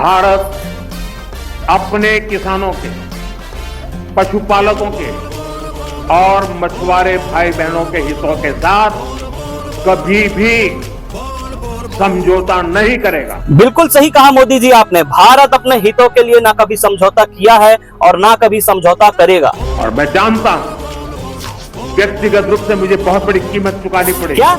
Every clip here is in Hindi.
भारत अपने किसानों के, पशुपालकों के और मछुआरे भाई बहनों के हितों के साथ कभी भी समझौता नहीं करेगा। बिल्कुल सही कहा मोदी जी आपने। भारत अपने हितों के लिए ना कभी समझौता किया है और ना कभी समझौता करेगा। और मैं जानता हूं व्यक्तिगत रूप से मुझे बहुत बड़ी कीमत चुकानी पड़ेगी। क्या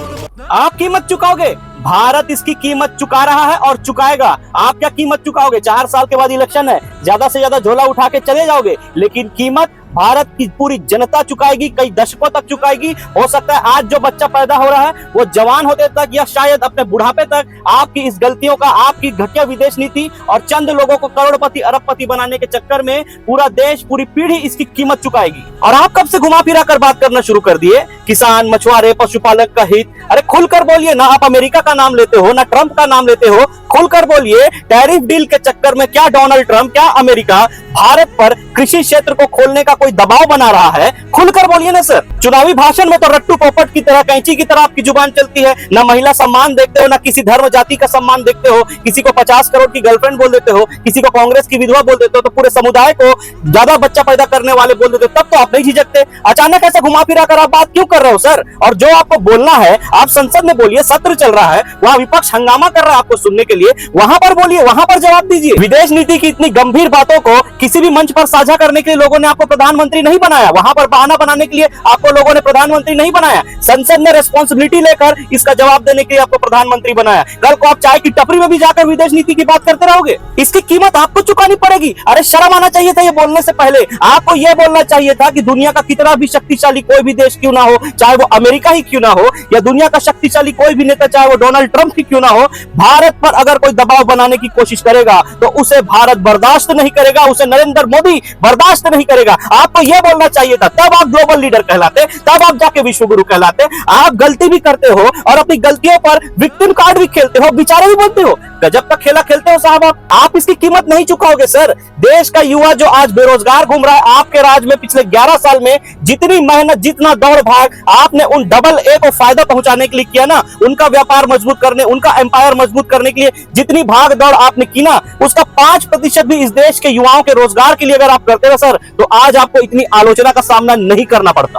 आप कीमत चुकाओगे? भारत इसकी कीमत चुका रहा है और चुकाएगा। आप क्या कीमत चुकाओगे? 4 साल के बाद इलेक्शन है, ज्यादा से ज्यादा झोला उठा के चले जाओगे, लेकिन कीमत भारत की पूरी जनता चुकाएगी, कई दशकों तक चुकाएगी। हो सकता है आज जो बच्चा पैदा हो रहा है वो जवान होते तक या शायद अपने बुढ़ापे तक आपकी इस गलतियों का, आपकी घटिया विदेश नीति और चंद लोगों को करोड़पति अरबपति बनाने के चक्कर में पूरा देश, पूरी पीढ़ी इसकी कीमत चुकाएगी। और आप कब से घुमा फिरा कर बात करना शुरू कर दिए? किसान, मछुआरे, पशुपालक का हित। अरे खुलकर बोलिए ना। आप अमेरिका का नाम लेते हो, ना ट्रंप का नाम लेते हो। खुलकर बोलिए। टैरिफ डील के चक्कर में क्या डोनाल्ड ट्रंप, क्या अमेरिका भारत पर कृषि क्षेत्र को खोलने का कोई दबाव बना रहा है? खुलकर बोलिए ना सर। चुनावी भाषण में तो रट्टू पोपट की तरह, कैंची की तरह आपकी जुबान चलती है। ना महिला सम्मान देखते हो, ना किसी धर्म जाति का सम्मान देखते हो। किसी को 50 करोड़ की गर्लफ्रेंड बोल देते हो, किसी को कांग्रेस की विधवा बोल देते हो, तो पूरे समुदाय को ज्यादा बच्चा पैदा करने वाले बोल देते हो। तब तो आप नहीं झिझकते। अचानक ऐसे घुमा फिरा कर आप बात क्यों कर रहे हो सर? और जो आपको बोलना है आप संसद में बोलिए। सत्र चल रहा है, वहां विपक्ष हंगामा कर रहा है आपको सुनने के लिए। वहां पर बोलिए, वहां पर जवाब दीजिए। विदेश नीति की इतनी गंभीर बातों को किसी भी मंच पर साझा करने के लिए लोगों ने आपको प्रधानमंत्री नहीं बनाया। वहां पर बहाना बनाने के लिए आपको लोगों ने प्रधानमंत्री नहीं बनाया। संसद ने रिस्पांसिबिलिटी लेकर इसका जवाब देने के लिए आपको प्रधानमंत्री बनाया। कल को आप चाय की टपरी में भी जाकर विदेश नीति की बात करते रहोगे। इसकी कीमत आपको चुकानी पड़ेगी। अरे शर्म आना चाहिए था ये बोलने से पहले। आपको यह बोलना चाहिए था कि दुनिया का कितना भी शक्तिशाली कोई भी देश क्यों ना हो, चाहे वो अमेरिका ही क्यों ना हो, या दुनिया का शक्तिशाली कोई भी नेता चाहे वो डोनाल्ड ट्रंप ही क्यों ना हो, भारत पर अगर कोई दबाव बनाने की कोशिश करेगा तो उसे भारत बर्दाश्त नहीं करेगा, उसे नरेंद्र मोदी बर्दाश्त नहीं करेगा। आपको यह बोलना चाहिए था, तब आप ग्लोबल लीडर कहलाते, तब आप जाके विश्व गुरु कहलाते। आप गलती भी करते हो और अपनी गलतियों पर विक्टिम कार्ड भी खेलते हो, बेचारे भी बोलते हो। गजब का खेला खेलते हो साहब आप इसकी कीमत नहीं चुकाओगे सर। देश का युवा जो आज बेरोजगार घूम रहा है, आपके राज में पिछले 11 साल में जितनी मेहनत, जितना दौड़ भाग आपने उन डबल ए को फायदा पहुंचाने के लिए किया ना, उनका व्यापार मजबूत करने, उनका एम्पायर मजबूत करने के लिए जितनी भाग दौड़ आपने की ना, उसका 5% भी इस देश के युवाओं के रोजगार के लिए अगर आप करते हो सर, तो आज आपको इतनी आलोचना का सामना नहीं करना पड़ता।